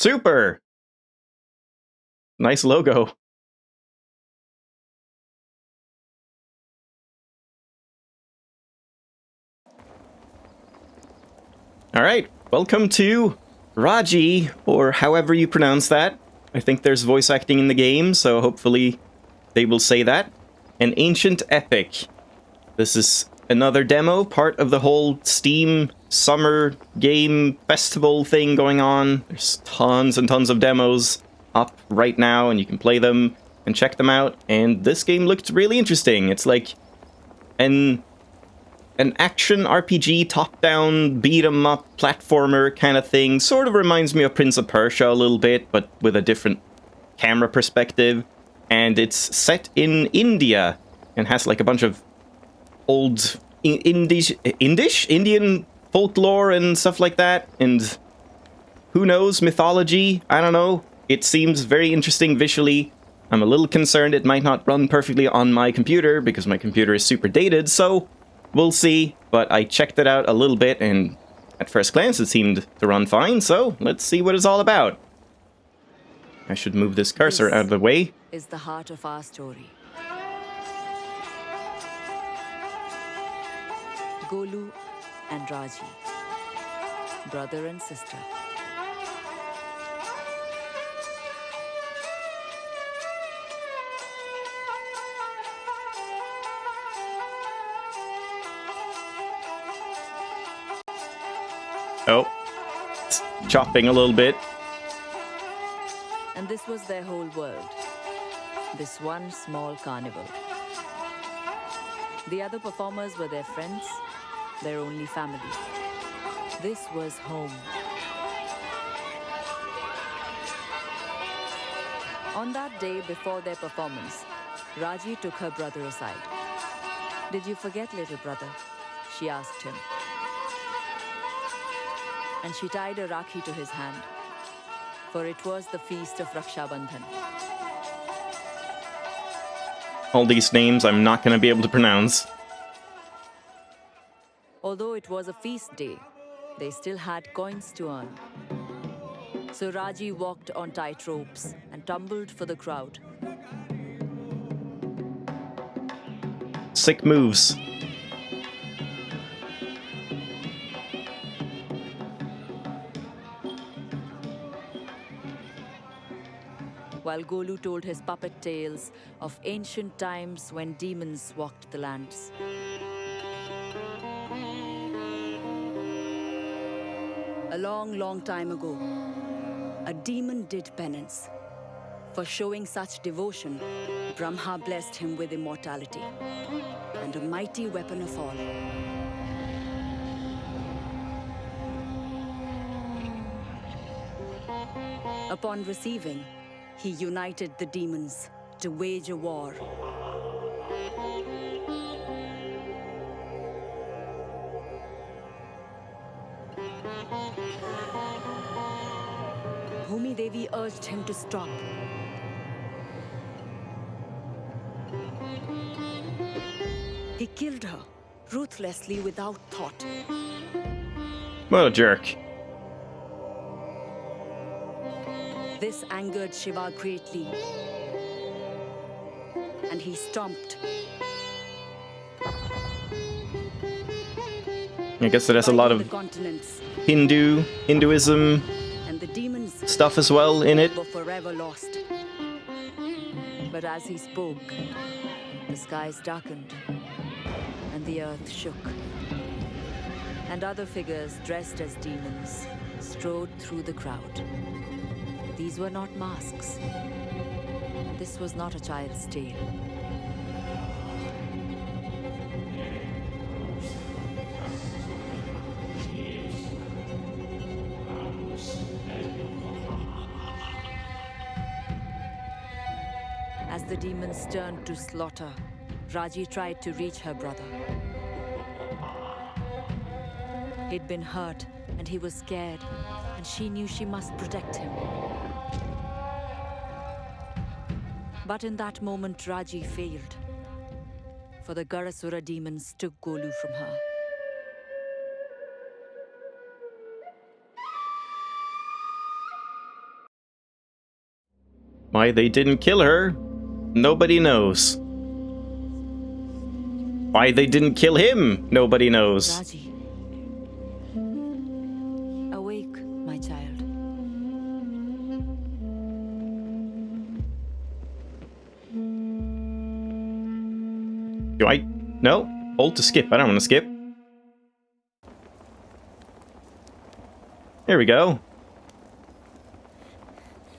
Super! Nice logo. Alright, welcome to Raji, or however you pronounce that. I think there's voice acting in the game, so hopefully they will say that. An ancient epic. This is another demo, part of the whole Steam summer game festival thing going on. There's tons and tons of demos up right now, and you can play them and check them out. And this game looked really interesting. It's like an action RPG, top-down, beat-em-up, platformer kind of thing. Sort of reminds me of Prince of Persia a little bit, but with a different camera perspective. And it's set in India, and has like a bunch of old Indian folklore and stuff like that. And who knows, mythology? I don't know. It seems very interesting visually. I'm a little concerned it might not run perfectly on my computer, because my computer is super dated, so we'll see, but I checked it out a little bit, and at first glance it seemed to run fine, so let's see what it's all about. I should move this cursor out of the way. This is the heart of our story. Golu and Raji, brother and sister. Oh, it's chopping a little bit. And this was their whole world. This one small carnival. The other performers were their friends, their only family. This was home. On that day before their performance, Raji took her brother aside. "Did you forget, little brother?" she asked him. And she tied a rakhi to his hand, for it was the feast of Raksha Bandhan. All these names I'm not going to be able to pronounce. Although it was a feast day, they still had coins to earn. So Raji walked on tight ropes and tumbled for the crowd. Sick moves. While Golu told his puppet tales of ancient times when demons walked the lands. A long, long time ago, a demon did penance. For showing such devotion, Brahma blessed him with immortality and a mighty weapon of all. Upon receiving, he united the demons to wage a war. Bhumi Devi urged him to stop. He killed her, ruthlessly without thought. What a jerk. This angered Shiva greatly, and he stomped. I guess it has a lot of Hinduism and the demons stuff as well in it. were forever lost. But as he spoke, the skies darkened, and the earth shook. And other figures dressed as demons strode through the crowd. These were not masks. This was not a child's tale. As the demons turned to slaughter, Raji tried to reach her brother. He'd been hurt, and he was scared, and she knew she must protect him. But in that moment, Raji failed, for the Garasura demons took Golu from her. Why they didn't kill her, nobody knows. Why they didn't kill him, nobody knows. Raji. Awake, my child. Do I? No? Hold to skip. I don't want to skip. There we go.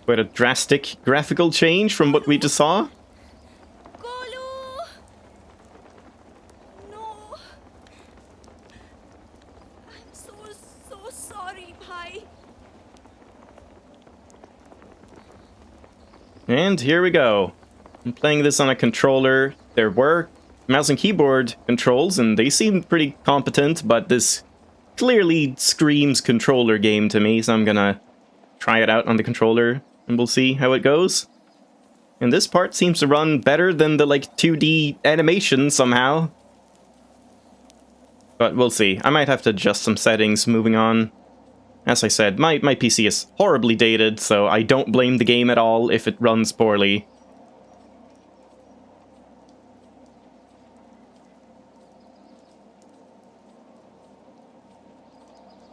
Quite a drastic graphical change from what we just saw. No. I'm so sorry, bhai. And here we go. I'm playing this on a controller. There were mouse and keyboard controls, and they seemed pretty competent, but this clearly screams controller game to me, so I'm gonna try it out on the controller, and we'll see how it goes. And this part seems to run better than the, like, 2D animation somehow. But we'll see. I might have to adjust some settings moving on. As I said, my PC is horribly dated, so I don't blame the game at all if it runs poorly.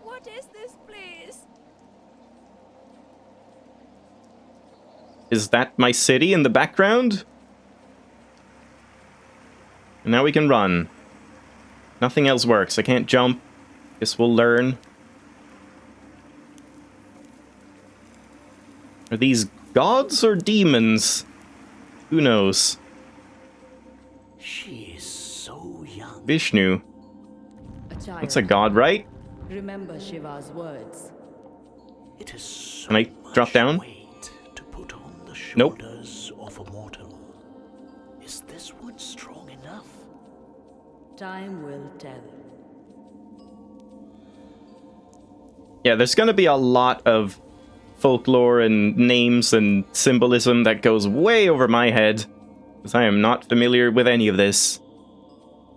What is this place? Is that my city in the background? And now we can run. Nothing else works. I can't jump. Guess we'll learn. Are these gods or demons? Who knows? She is so young. Vishnu. A child. That's a god, right? Remember Shiva's words. It is so Can I drop much down? weight to put on the Nope. shoulders of a mortal. Is this one strong enough? Time will tell. Yeah, there's gonna be a lot of folklore and names and symbolism that goes way over my head, because I am not familiar with any of this.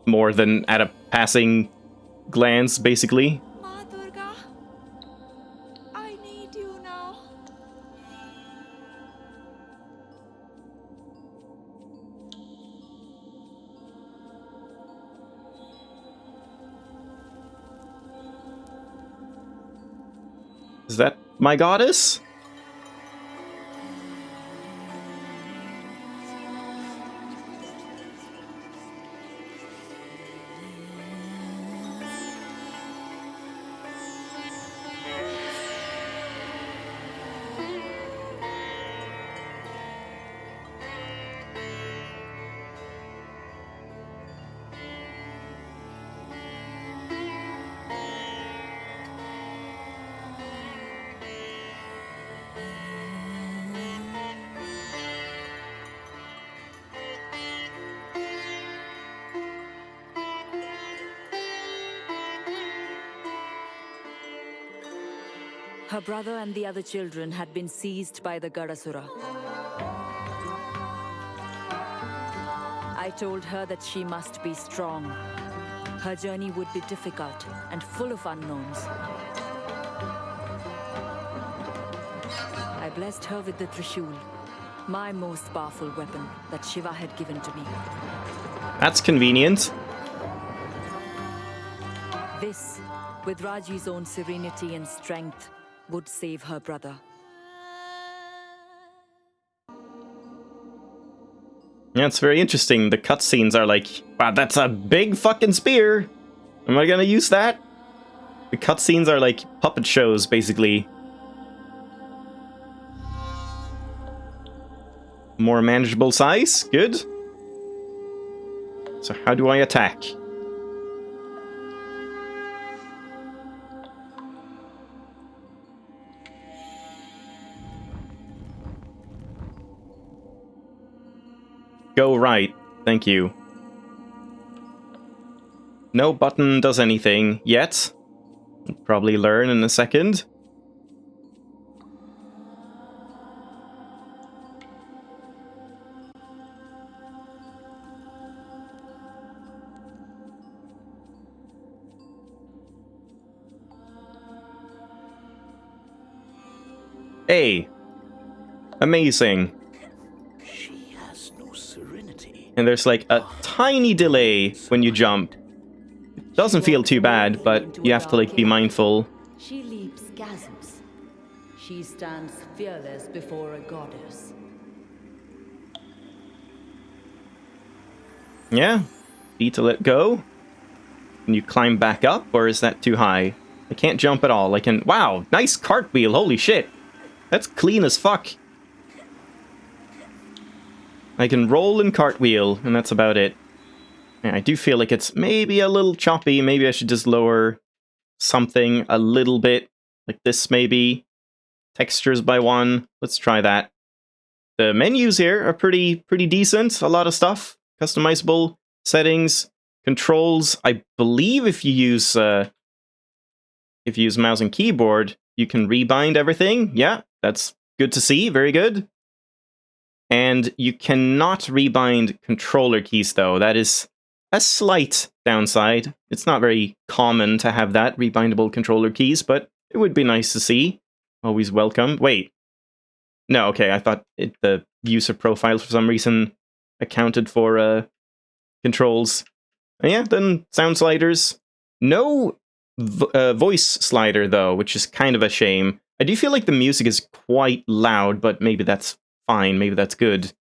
More than at a passing glance, basically. Ma Durga, I need you now. Is that my goddess? Her brother and the other children had been seized by the Gadasura. I told her that she must be strong. Her journey would be difficult and full of unknowns. I blessed her with the Trishul, my most powerful weapon that Shiva had given to me. That's convenient. This, with Raji's own serenity and strength, would save her brother. Yeah, it's very interesting. The cutscenes are like, wow, that's a big fucking spear. Am I gonna use that? The cutscenes are like puppet shows, basically. More manageable size, good. So how do I attack? Go right, thank you. No button does anything yet. We'll probably learn in a second. Hey, amazing. And there's like a tiny delay when you jump. It doesn't feel too bad, but you have to like be mindful. She leaps chasms. She stands fearless before a goddess. Yeah. B to let go. Can you climb back up, or is that too high? I can't jump at all. I can... Wow, nice cartwheel. Holy shit. That's clean as fuck. I can roll and cartwheel, and that's about it. Yeah, I do feel like it's maybe a little choppy. Maybe I should just lower something a little bit. Like this, maybe. Textures by 1. Let's try that. The menus here are pretty decent. A lot of stuff. Customizable settings, controls. I believe if you use mouse and keyboard, you can rebind everything. Yeah, that's good to see. Very good. And you cannot rebind controller keys, though. That is a slight downside. It's not very common to have that, rebindable controller keys, but it would be nice to see. Always welcome. Wait. No, okay, I thought the user profile for some reason accounted for controls. And yeah, then sound sliders. No voice slider, though, which is kind of a shame. I do feel like the music is quite loud, but maybe that's fine. Maybe that's good.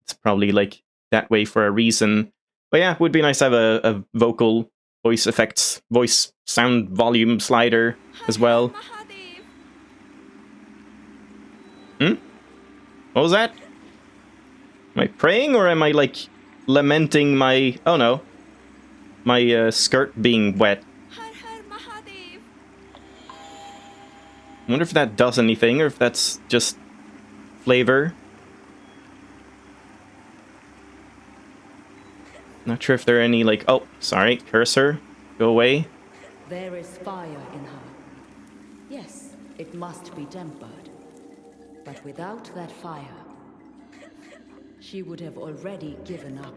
It's probably like that way for a reason. But yeah, it would be nice to have a vocal, voice effects, voice sound volume slider as well. What was that? Am I praying, or am I, like, lamenting my... Oh, no. My skirt being wet. I wonder if that does anything, or if that's just flavor. Not sure if there are any, like... Oh, sorry, cursor. Go away. There is fire in her. Yes, it must be tempered. But without that fire, she would have already given up.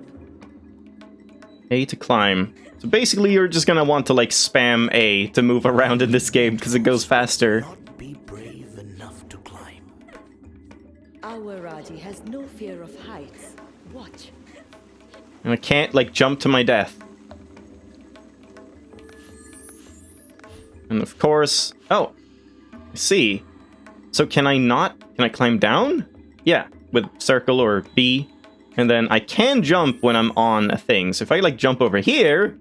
A to climb. So basically you're just gonna want to like spam A to move around in this game because it goes faster. Not be brave enough to climb. Our Raji has no fear of heights. Watch. And I can't like jump to my death. And of course... Oh! I see. So can I climb down? Yeah, with circle or B. And then I can jump when I'm on a thing. So if I like jump over here,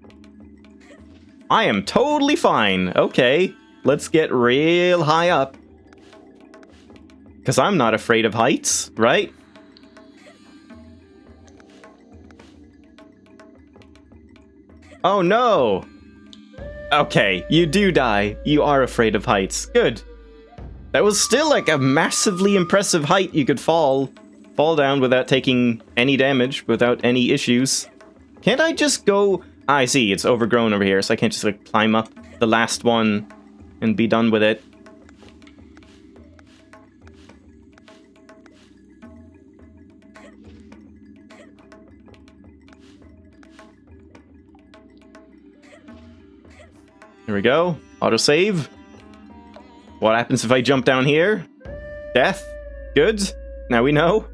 I am totally fine. Okay, let's get real high up. Because I'm not afraid of heights, right? Oh no! Okay, you do die. You are afraid of heights. Good. That was still like a massively impressive height you could fall down without taking any damage, without any issues. Can't I just go... Ah, I see, it's overgrown over here, so I can't just like climb up the last one and be done with it. Here we go. Autosave. What happens if I jump down here? Death. Good. Now we know.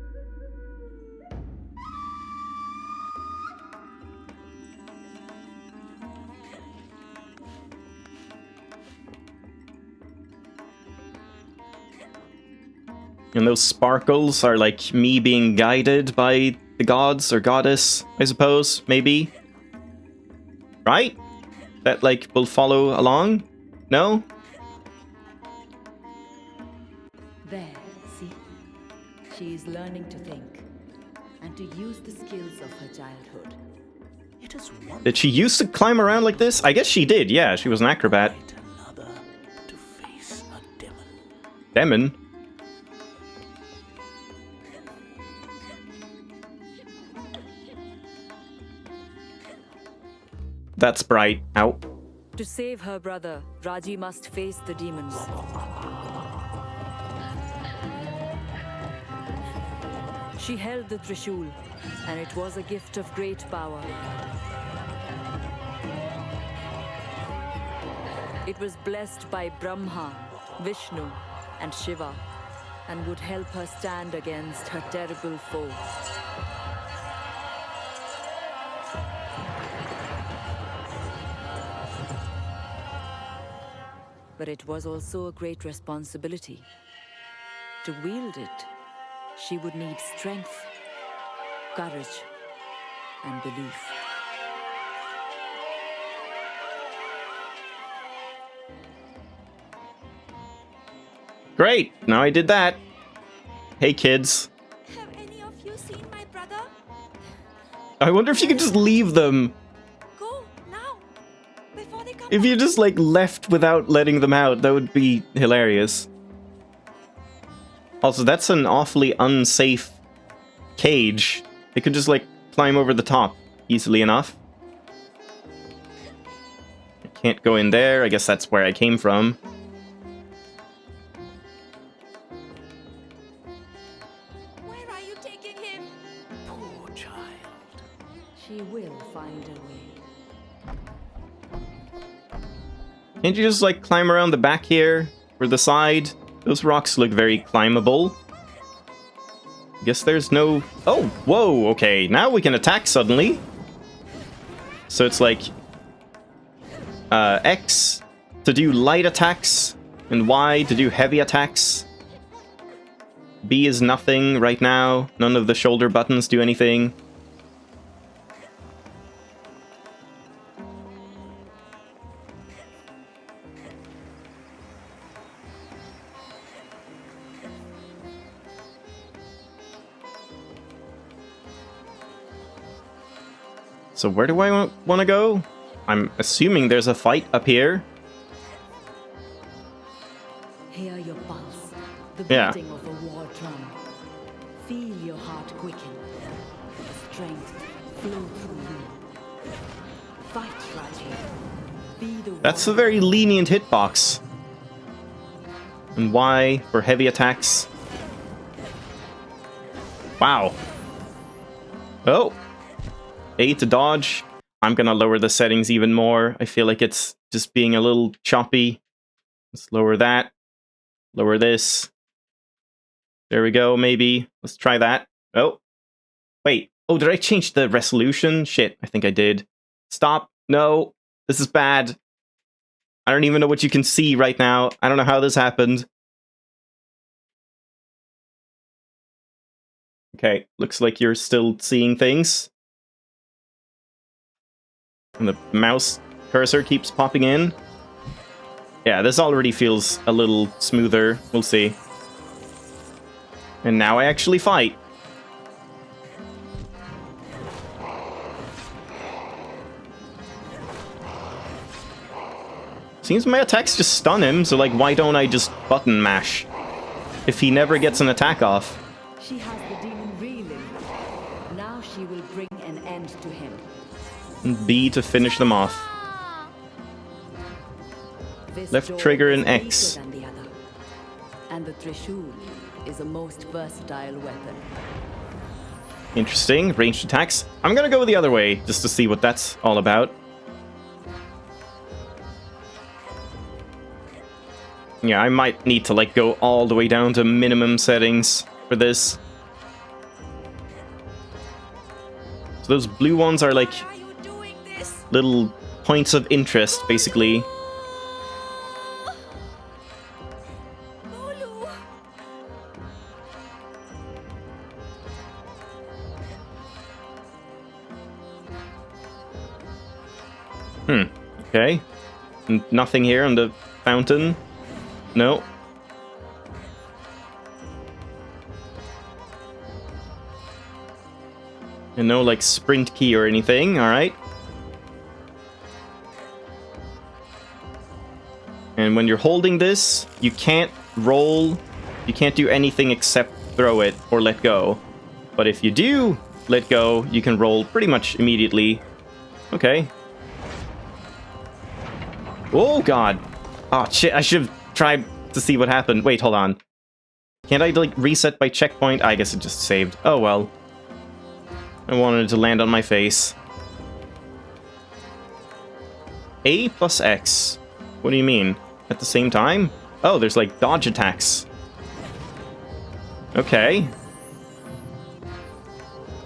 And those sparkles are like me being guided by the gods or goddess, I suppose, maybe. Right? That like will follow along? No? There, see? She is learning to think and to use the skills of her childhood. It is one Did she used to climb around like this? I guess she did, yeah. She was an acrobat. another to face a demon. Demon? That's bright. Ow. To save her brother, Raji must face the demons. She held the Trishul, and it was a gift of great power. It was blessed by Brahma, Vishnu, and Shiva, and would help her stand against her terrible foe. But it was also a great responsibility. To wield it, she would need strength, courage, and belief. Great! Now I did that. Hey, kids. Have any of you seen my brother? I wonder if you could just leave them. Go now, before they come If you just, like, left without letting them out, that would be hilarious. Also, that's an awfully unsafe cage. They could just, like, climb over the top easily enough. I can't go in there. I guess that's where I came from. Where are you taking him? Poor child. She will find a way. Can't you just, like, climb around the back here? Or the side? Those rocks look very climbable. I guess there's no... Oh, whoa, okay. Now we can attack suddenly. So it's like... X to do light attacks, and Y to do heavy attacks. B is nothing right now. None of the shoulder buttons do anything. So where do I want to go? I'm assuming there's a fight up here. Hear your pulse, the Yeah. beating of a war drum. Feel your heart quicken. Strength flow through you. Fight, Raji. Be the That's a warrior. very lenient hitbox. And Y for heavy attacks. Wow. Oh. A to dodge. I'm gonna lower the settings even more. I feel like it's just being a little choppy. Let's lower that. Lower this. There we go, maybe. Let's try that. Oh. Wait. Oh, did I change the resolution? Shit, I think I did. Stop. No. This is bad. I don't even know what you can see right now. I don't know how this happened. Okay, looks like you're still seeing things. And the mouse cursor keeps popping in. Yeah, this already feels a little smoother. We'll see. And now I actually fight. Seems my attacks just stun him, so like, why don't I just button mash? If he never gets an attack off. She has the demon reeling. Now she will bring an end to him. And B to finish them off. This Left sword trigger is and X. weaker than the other. And the Trishul is a most versatile weapon. Interesting. Ranged attacks. I'm gonna go the other way, just to see what that's all about. Yeah, I might need to, like, go all the way down to minimum settings for this. So those blue ones are, like, Why are you doing this? little points of interest, basically. Bolu. Okay. Nothing here on the fountain. No. And no, like, sprint key or anything, alright. And when you're holding this, you can't roll, you can't do anything except throw it or let go. But if you do let go, you can roll pretty much immediately. Okay. Oh god! Oh shit, I should have tried to see what happened. Wait, hold on. Can't I, like, reset by checkpoint? I guess it just saved. Oh well. I wanted it to land on my face. A plus X. What do you mean? At the same time? Oh, there's, like, dodge attacks. Okay.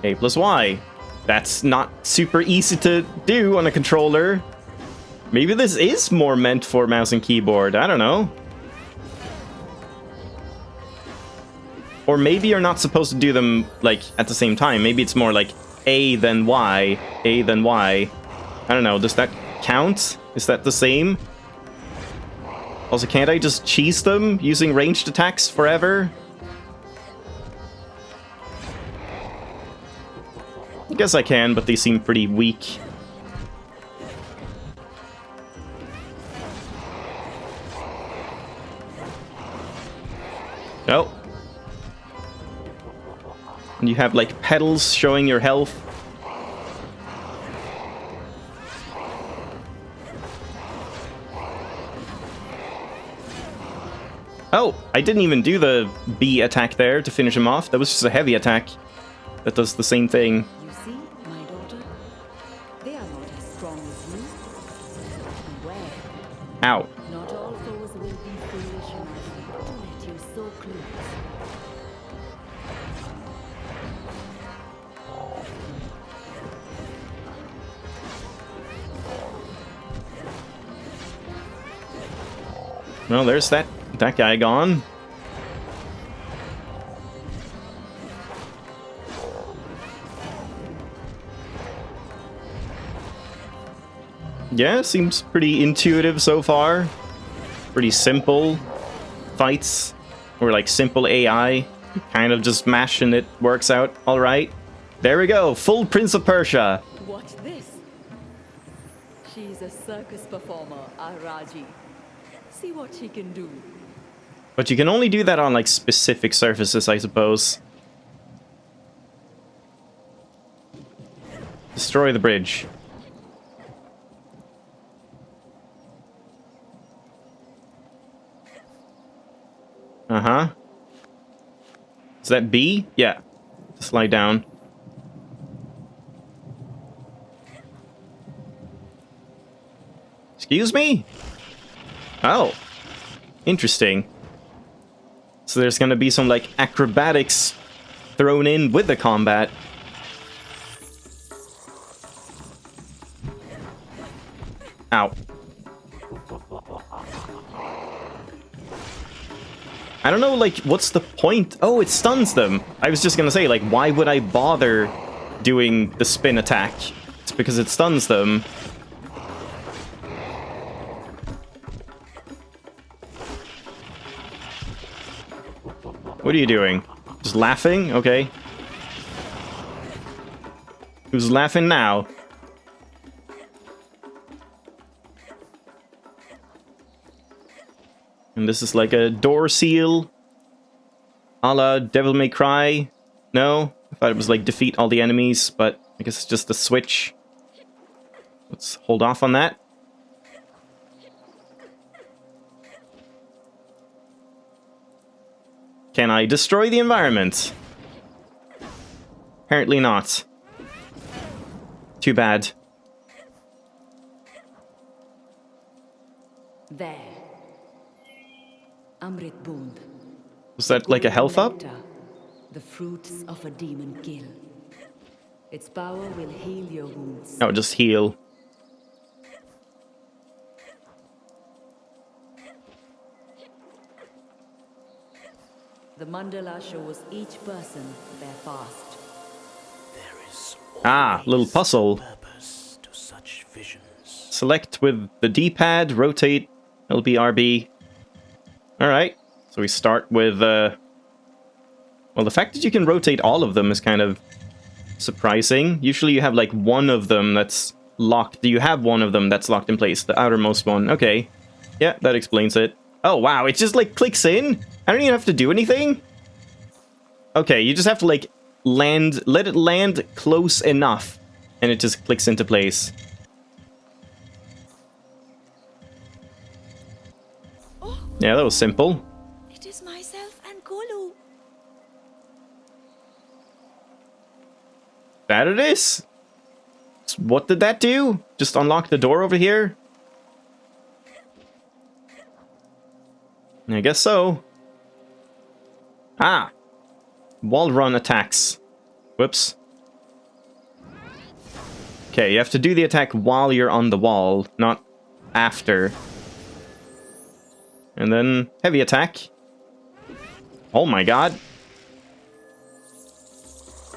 A plus Y. That's not super easy to do on a controller. Maybe this is more meant for mouse and keyboard, I don't know. Or maybe you're not supposed to do them, like, at the same time. Maybe it's more like A then Y, A then Y. I don't know, does that count? Is that the same? Also, can't I just cheese them using ranged attacks forever? I guess I can, but they seem pretty weak. Oh. And you have, like, pedals showing your health. Oh, I didn't even do the B attack there to finish him off. That was just a heavy attack that does the same thing. You see, my daughter? They are not as strong as you. Beware. Ow. Not all foes will be foolish enough to let you so close. Well, there's that guy gone. Yeah, seems pretty intuitive so far. Pretty simple fights. Or like simple AI. Kind of just mash and it works out alright. There we go, full Prince of Persia. Watch this. She's a circus performer, our Raji. See what she can do. But you can only do that on like specific surfaces, I suppose. Destroy the bridge. Uh-huh. Is that B? Yeah. Slide down. Excuse me? Oh. Interesting. So there's gonna be some, like, acrobatics thrown in with the combat. Ow. I don't know, like, what's the point? Oh, it stuns them. I was just gonna say, like, why would I bother doing the spin attack? It's because it stuns them. What are you doing? Just laughing? Okay. Who's laughing now? And this is like a door seal. A la Devil May Cry. No? I thought it was like defeat all the enemies, but I guess it's just a switch. Let's hold off on that. Can I destroy the environment? Apparently not. Too bad. There. Amrit Bund. Was that like a health up? Nectar, the fruits of a demon kill. Its power will heal your wounds. No, just heal. The mandala shows each person their fast. There is Little always puzzle. purpose to such visions. Select with the D-pad, rotate, LB, Alright, so we start with, well, the fact that you can rotate all of them is kind of surprising. Usually you have, like, one of them that's locked. You have one of them that's locked in place, the outermost one. Okay. Yeah, that explains it. Oh, wow, it just, like, clicks in? I don't even have to do anything? Okay, you just have to, like, land, let it land close enough, and it just clicks into place. Yeah, that was simple. It is myself and Kolu. That it is. What did that do? Just unlock the door over here? I guess so. Ah! Wall run attacks. Whoops. Okay, you have to do the attack while you're on the wall, not after. And then heavy attack. Oh my god.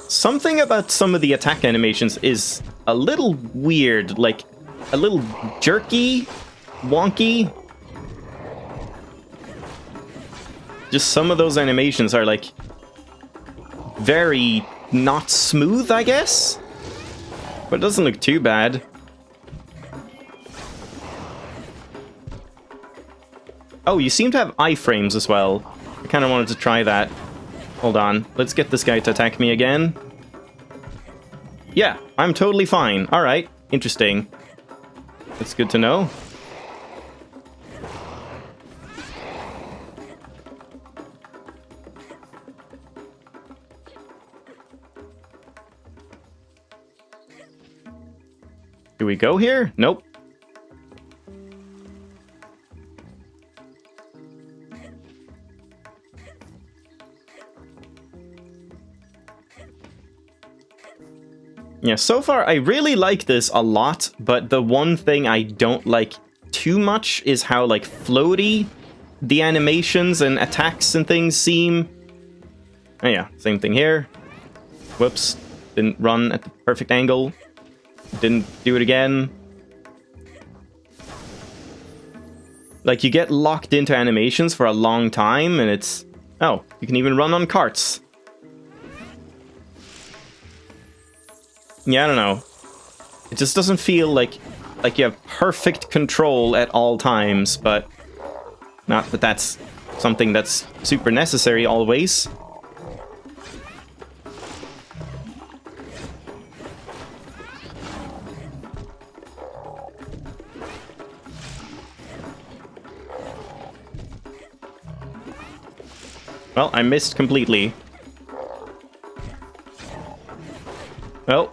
Something about some of the attack animations is a little weird, like a little jerky, wonky. Just some of those animations are like very not smooth, I guess? But it doesn't look too bad. Oh, you seem to have iframes as well. I kind of wanted to try that. Hold on. Let's get this guy to attack me again. Yeah, I'm totally fine. Alright, interesting. That's good to know. Do we go here? Nope. Yeah, so far I really like this a lot, but the one thing I don't like too much is how, like, floaty the animations and attacks and things seem. Oh yeah, same thing here. Whoops. Didn't run at the perfect angle. Didn't do it again. Like, you get locked into animations for a long time, and it's... Oh, you can even run on carts. Yeah, I don't know. It just doesn't feel like you have perfect control at all times, but... Not that that's something that's super necessary always. Well, I missed completely. Well.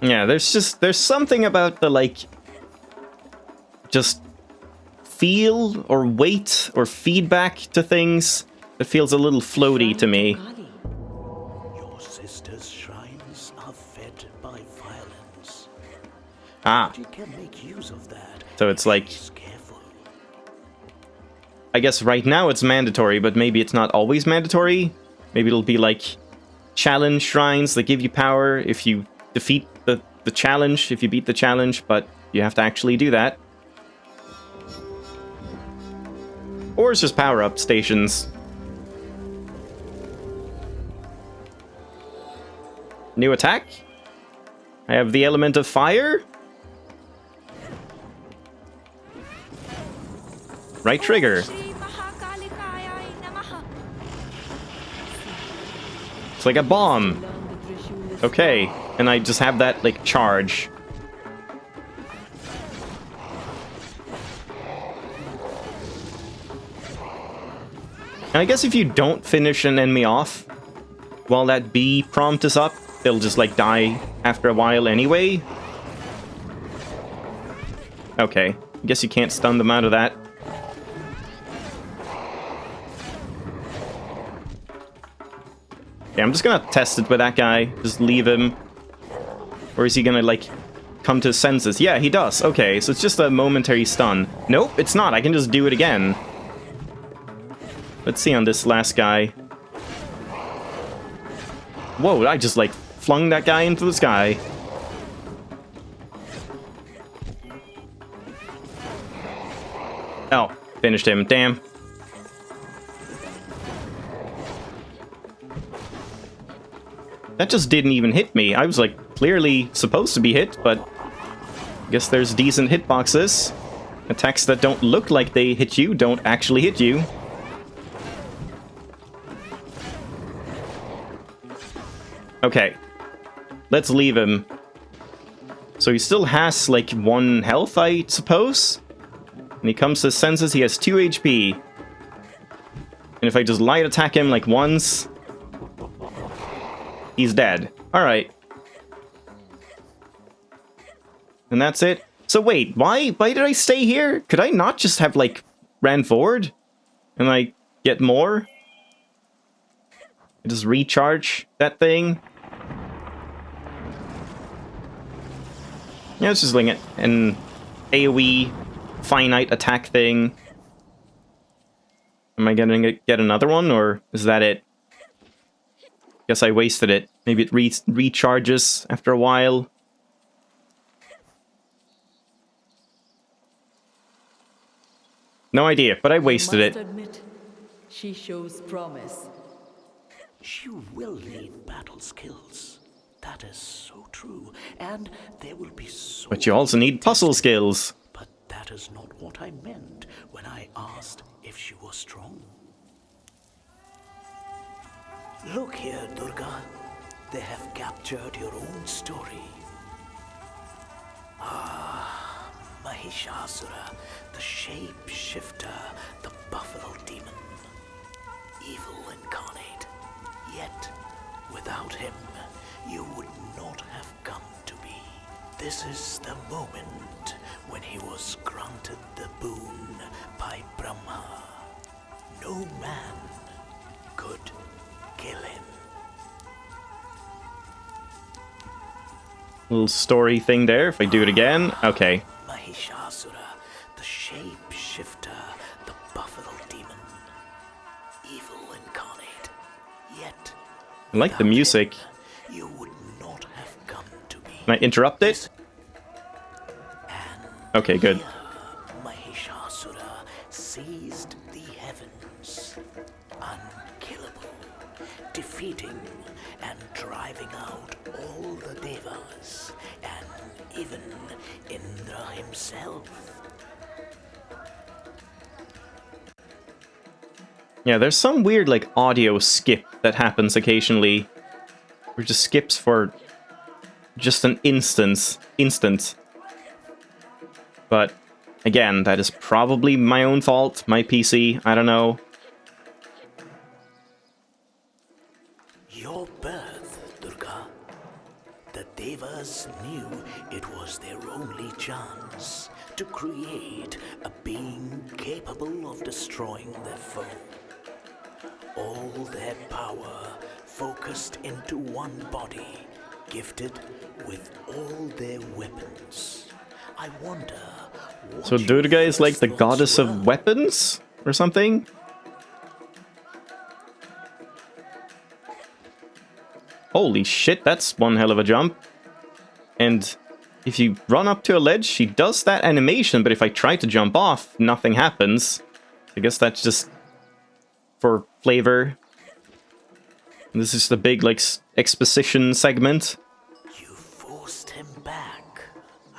Yeah, there's something about the, like, just feel or weight or feedback to things that feels a little floaty to me. Your sister's shrines are fed by violence. Ah. But you can make use of that. So it's like... Careful. I guess right now it's mandatory, but maybe it's not always mandatory. Maybe it'll be like challenge shrines that give you power if you defeat the challenge, if you beat the challenge, but you have to actually do that. Or it's just power-up stations. New attack? I have the element of fire? Right trigger. It's like a bomb. Okay, and I just have that, like, charge. And I guess if you don't finish an enemy off while that B prompt is up, they'll just, like, die after a while anyway. Okay, I guess you can't stun them out of that. Yeah, I'm just gonna test it with that guy. Just leave him. Or is he gonna, like, come to his senses? Yeah, he does. Okay, so it's just a momentary stun. Nope, it's not. I can just do it again. Let's see on this last guy. Whoa, I just, like, flung that guy into the sky. Oh, finished him. Damn. That just didn't even hit me. I was, like, clearly supposed to be hit, but I guess there's decent hitboxes. Attacks that don't look like they hit you don't actually hit you. Okay. Let's leave him. So he still has, like, 1 health, I suppose? When he comes to his senses, he has 2 HP. And if I just light attack him, like, once... he's dead. Alright. And that's it. So wait, why did I stay here? Could I not just have, like, ran forward? And, like, get more? Just recharge that thing? Yeah, it's just like an AoE finite attack thing. Am I gonna get another one, or is that it? Guess I wasted it. Maybe it recharges after a while. No idea, but I wasted it. Admit, she shows promise. You will need battle skills. That is so true. And there will be so But you also need puzzle skills. But that is not what I meant when I asked if she was strong. Look here, Durga. They have captured your own story. Ah, Mahishasura, the shape-shifter, the buffalo demon. Evil incarnate. Yet, without him, you would not have come to be. This is the moment when he was granted the boon by Brahma. No man could kill him. Little story thing there, if I do it again. Okay. Mahishasura, the shape-shifter, the buffalo demon. Evil incarnate. Yet, I like the music. you would not have come to be. Can I interrupt it? Okay, good. Here, Mahishasura seized the heavens, unkillable, defeating and driving out all the devas, and even Indra himself. Yeah, there's some weird, like, audio skip that happens occasionally. Where it just skips for just an instant. But, again, that is probably my own fault, my PC, I don't know. Your birth, Durga. The devas knew it was their only chance to create a being capable of destroying their foe. All their power focused into one body, gifted with all their weapons. I wonder what So your Durga is like the first goddess thoughts of were. weapons? Or something? Holy shit, that's one hell of a jump. And if you run up to a ledge, she does that animation, but if I try to jump off, nothing happens. I guess that's just for flavor. And this is the big, like, exposition segment. You forced him back.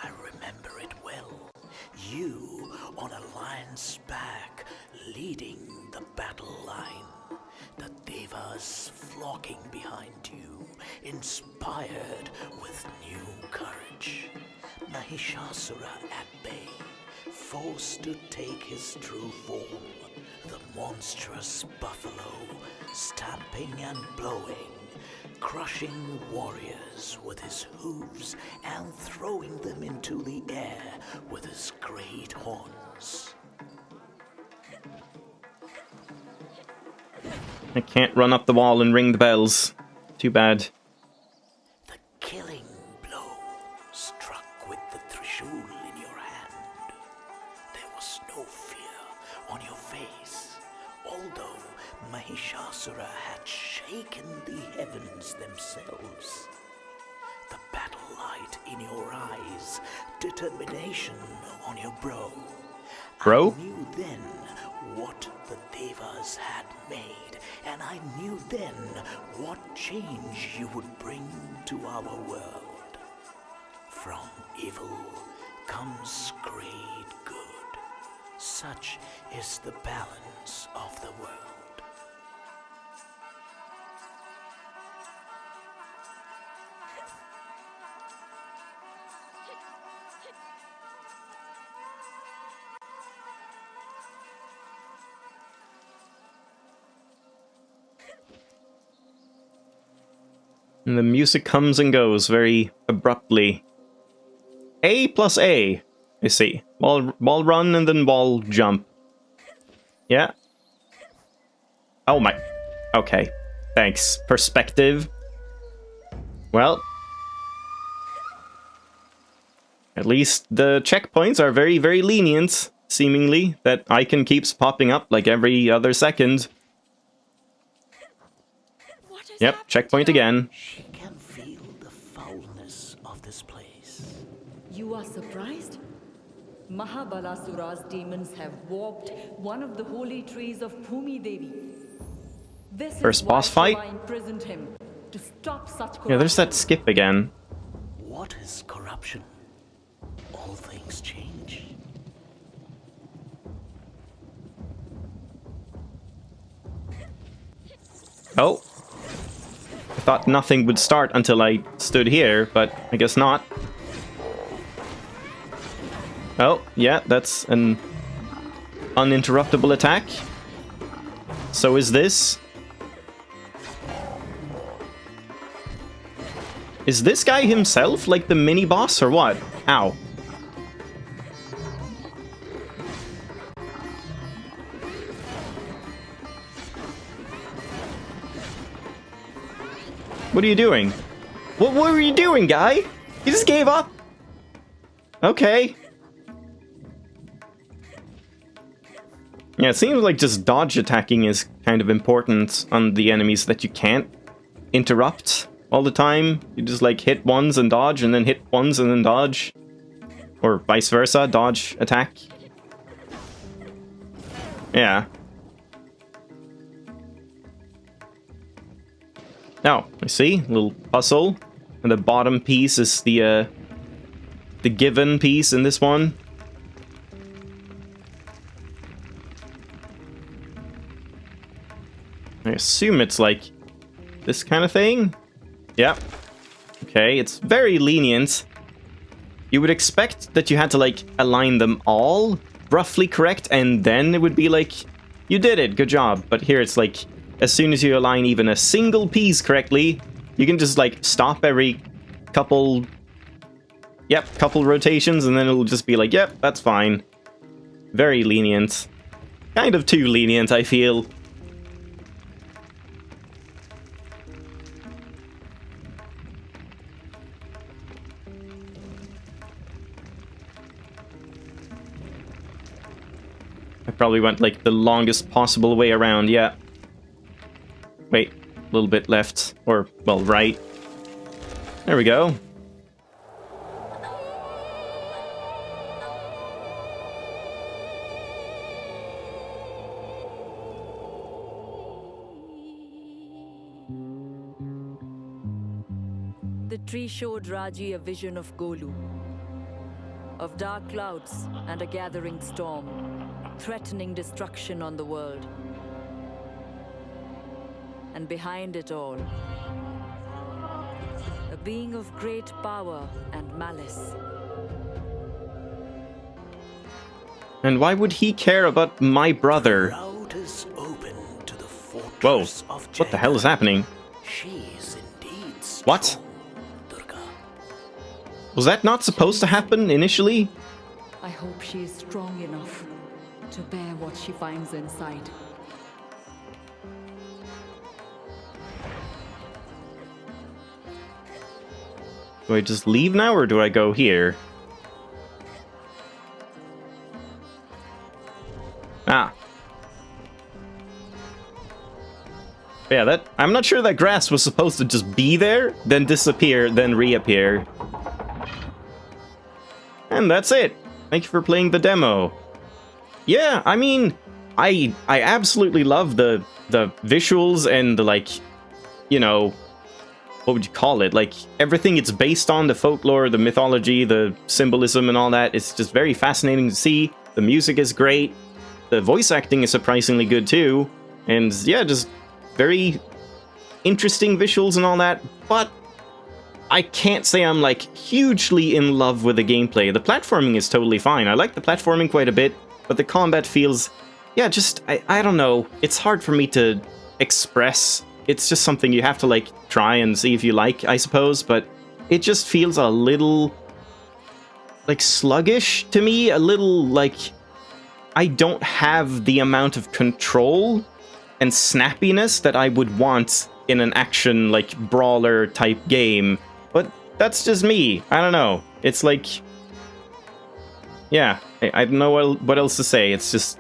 I remember it well. You on a lion's back, leading the battle line. The devas flocking behind you, inspired with new courage. Mahishasura at bay, forced to take his true form. The monstrous buffalo, stamping and blowing, crushing warriors with his hooves and throwing them into the air with his great horns. I can't run up the wall and ring the bells. Too bad. The killing blow struck with the trishul in your hand. There was no fear on your face, although Mahishasura had shaken the heavens themselves. The battle light in your eyes, determination on your brow. Bro? I knew then what the devas had made, and I knew then what change you would bring to our world. From evil comes great good. Such is the balance of the world. And the music comes and goes very abruptly. A plus A. I see. Ball run and then ball jump. Yeah. Oh my. Okay. Thanks. Perspective. Well. At least the checkpoints are very, very lenient, seemingly. That icon keeps popping up like every other second. What has Yep, happened checkpoint here? again. She can feel the foulness of this place. You are surprised? Mahabalasura's demons have warped one of the holy trees of Bhumi Devi. This First is boss why fight? Shiva imprisoned him, to stop such Yeah, there's that corruption. skip again. What is corruption? All things change. Oh. I thought nothing would start until I stood here, but I guess not. Oh, yeah, that's an uninterruptible attack. So is this. Is this guy himself like the mini-boss or what? Ow. What are you doing? What were you doing, guy? You just gave up? Okay. Yeah, it seems like just dodge attacking is kind of important on the enemies that you can't interrupt all the time. You just like hit ones and dodge, and then hit ones and then dodge. Or vice versa, dodge, attack. Yeah. Oh, I see. Little puzzle. And the bottom piece is the given piece in this one. I assume it's like this kind of thing. Yep. Okay, it's very lenient. You would expect that you had to like align them all roughly correct, and then it would be like, you did it, good job. But here it's like, as soon as you align even a single piece correctly, you can just like stop every couple rotations, and then it'll just be like, yep, that's fine. Very lenient. Kind of too lenient, I feel. I probably went like the longest possible way around, yeah. Wait, a little bit left, or, well, right. There we go. The tree showed Raji a vision of Golu, of dark clouds and a gathering storm, threatening destruction on the world. And behind it all, a being of great power and malice. And why would he care about my brother? Route is open to the Whoa, fortress of what the hell is happening? She's indeed strong, What? Durga. Was that not supposed to happen initially? I hope she is strong enough to bear what she finds inside. Do I just leave now, or do I go here? Ah. Yeah, that... I'm not sure that grass was supposed to just be there, then disappear, then reappear. And that's it. Thank you for playing the demo. Yeah, I mean, I absolutely love the visuals and the, like, you know, what would you call it? Like, everything it's based on, the folklore, the mythology, the symbolism and all that. It's just very fascinating to see. The music is great. The voice acting is surprisingly good too. And yeah, just very interesting visuals and all that. But I can't say I'm like hugely in love with the gameplay. The platforming is totally fine. I like the platforming quite a bit, but the combat feels, yeah, just, I don't know. It's hard for me to express. It's just something you have to like try and see if you like, I suppose, but it just feels a little like sluggish to me, a little like I don't have the amount of control and snappiness that I would want in an action like brawler type game. But that's just me. I don't know. It's like, yeah, I don't know what else to say. It's just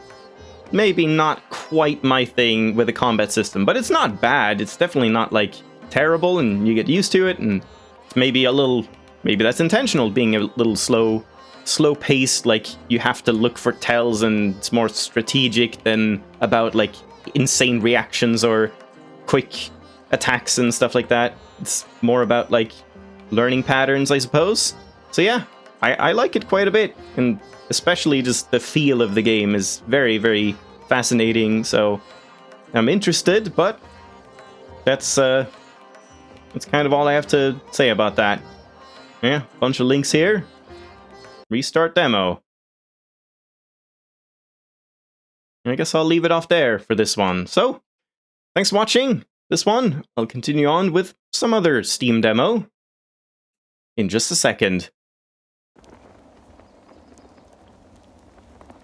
maybe not quite my thing with the combat system, but it's not bad. It's definitely not like terrible, and you get used to it, and it's maybe a little, maybe that's intentional, being a little slow paced, like you have to look for tells and it's more strategic than about like insane reactions or quick attacks and stuff like that. It's more about like learning patterns, I suppose. So yeah, I like it quite a bit, and especially just the feel of the game is very, very fascinating, so I'm interested, but that's kind of all I have to say about that. Yeah, bunch of links here. Restart demo. I guess I'll leave it off there for this one. So, thanks for watching this one. I'll continue on with some other Steam demo in just a second.